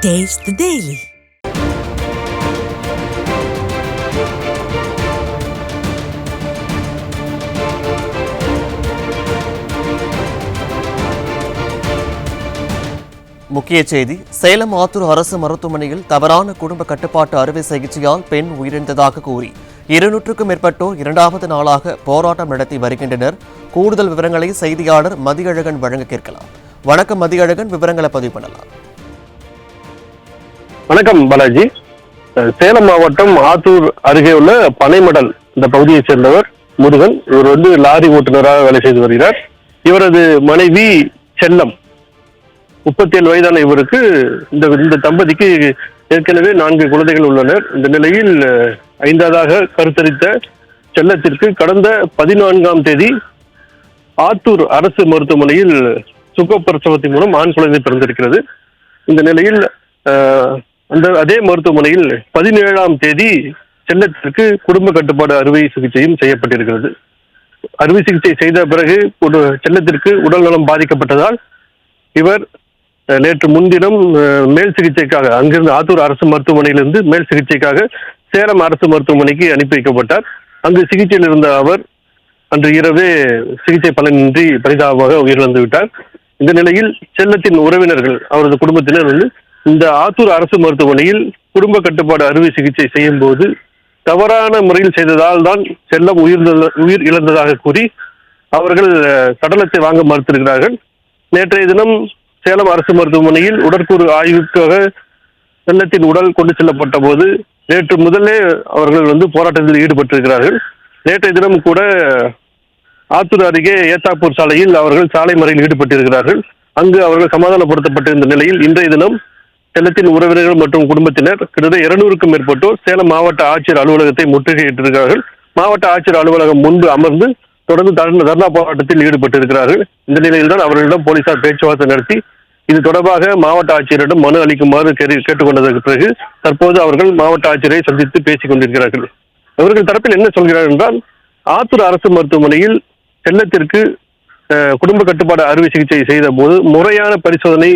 Taste the Daily. முக்கிய செய்தி. சேலம் ஆத்தூர் அரசு மருத்துவமனையில் தவறான குடும்ப கட்டுப்பாட்டு அறுவை சிகிச்சையால் பெண் உயிரிழந்ததாக கூறி 200க்கும் மேற்பட்டோர் இரண்டாவது நாளாக போராட்டம் நடத்தி வருகின்றனர். கூடுதல் விவரங்களை செய்தியாளர் மதியழகன் வழங்க கேட்கலாம். வணக்கம் மதியழகன், விவரங்களை பதிவு பண்ணலாம். வணக்கம் பாலாஜி. சேலம் மாவட்டம் ஆத்தூர் அருகே உள்ள பனைமடல் இந்த பகுதியைச் சேர்ந்தவர் முருகன். இவர் லாரி ஓட்டுநராக வேலை செய்து வருகிறார். இவரது மனைவி செல்லம், 37 வயதான இவருக்கு இந்த தம்பதிக்கு ஏற்கனவே 4 குழந்தைகள் உள்ளனர். இந்த நிலையில் 5வது கருத்தரித்த செல்லத்திற்கு கடந்த 14ஆம் தேதி ஆத்தூர் அரசு மருத்துவமனையில் சுகப்பிரசவத்தின் மூலம் ஆண் குழந்தை பிறந்திருக்கிறது. இந்த நிலையில் அதே மருத்துவமனையில் 17ஆம் தேதி செல்லத்திற்கு குடும்ப கட்டுப்பாடு அறுவை சிகிச்சையும் செய்யப்பட்டிருக்கிறது. அறுவை சிகிச்சை செய்த பிறகு செல்லத்திற்கு உடல் நலம் பாதிக்கப்பட்டதால் இவர் நேற்று முன்தினம் மேல் சிகிச்சைக்காக அங்கிருந்து ஆத்தூர் அரசு மருத்துவமனையிலிருந்து மேல் சிகிச்சைக்காக சேலம் அரசு மருத்துவமனைக்கு அனுப்பி வைக்கப்பட்டார். அங்கு சிகிச்சையில் இருந்த அவர் அன்று இரவே சிகிச்சை பலனின்றி பரிதாபமாக உயிரிழந்து விட்டார். இந்த நிலையில் செல்லத்தின் உறவினர்கள், அவரது குடும்பத்தினர் இந்த ஆத்தூர் அரசு மருத்துவமனையில் குடும்ப கட்டுப்பாடு அறுவை சிகிச்சை செய்யும் போது தவறான முறையில் செய்ததால் தான் செல்லம் உயிர் இழந்ததாக கூறி அவர்கள் சடலத்தை வாங்க மறுத்திருக்கிறார்கள். நேற்றைய தினம் சேலம் அரசு மருத்துவமனையில் உடற்கூறு ஆய்வுக்காக செல்லத்தின் உடல் கொண்டு செல்லப்பட்ட போது நேற்று முதலே அவர்கள் போராட்டத்தில் ஈடுபட்டிருக்கிறார்கள். நேற்றைய தினம் கூட ஆத்தூர் அருகே ஏத்தாப்பூர் சாலையில் அவர்கள் சாலை மறியலில் ஈடுபட்டிருக்கிறார்கள். அங்கு அவர்கள் சமாதானப்படுத்தப்பட்டிருந்த நிலையில் இன்றைய தினம் செல்லத்தின் உறவினர்கள் மற்றும் குடும்பத்தினர் கிட்டத்தட்ட 200க்கும் மேற்பட்டோர் சேலம் மாவட்ட ஆட்சியர் அலுவலகத்தை முற்றுகையிட்டிருக்கிறார்கள். மாவட்ட ஆட்சியர் அலுவலகம் முன்பு அமர்ந்து தொடர்ந்து தர்ணா போராட்டத்தில் ஈடுபட்டிருக்கிறார்கள். இந்த நிலையில்தான் அவர்களிடம் போலீசார் பேச்சுவார்த்தை நடத்தி இது தொடர்பாக மாவட்ட ஆட்சியரிடம் மனு அளிக்குமாறு கேட்டுக்கொண்டதற்கு பிறகு தற்போது அவர்கள் மாவட்ட ஆட்சியரை சந்தித்து பேசிக் கொண்டிருக்கிறார்கள். அவர்கள் தரப்பில் என்ன சொல்கிறார்கள் என்றால், ஆத்தூர் அரசு மருத்துவமனையில் செல்லத்திற்கு குடும்ப கட்டுப்பாடு அறுவை சிகிச்சை செய்த போது முறையான பரிசோதனை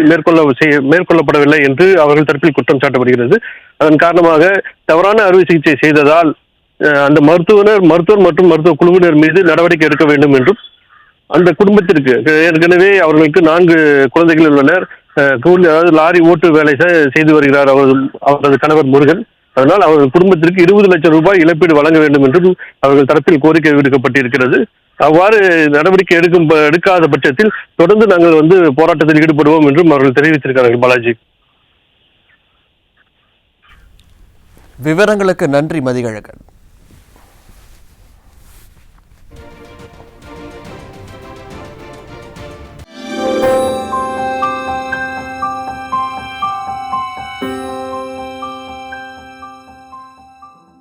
மேற்கொள்ளப்படவில்லை என்று அவர்கள் தரப்பில் குற்றம் சாட்டப்படுகிறது. அதன் காரணமாக தவறான அறுவை சிகிச்சை செய்ததால் அந்த மருத்துவர் மற்றும் மருத்துவ குழுவினர் மீது நடவடிக்கை எடுக்க வேண்டும் என்றும், அந்த குடும்பத்திற்கு ஏற்கனவே அவர்களுக்கு 4 குழந்தைகள் உள்ளனர். அதாவது லாரி ஓட்டு வேலை செய்து வருகிறார் அவரது கணவர் முருகன். அதனால் அவர்கள் குடும்பத்திற்கு 20 லட்சம் ரூபாய் இழப்பீடு வழங்க வேண்டும் என்றும் அவர்கள் தரப்பில் கோரிக்கை விடுக்கப்பட்டிருக்கிறது. அவ்வாறு நடவடிக்கை எடுக்காத பட்சத்தில் தொடர்ந்து நாங்கள் போராட்டத்தில் ஈடுபடுவோம் என்றும் அவர்கள் தெரிவித்திருக்கிறார்கள். பாலாஜி, விவரங்களுக்கு நன்றி மதியழகன்.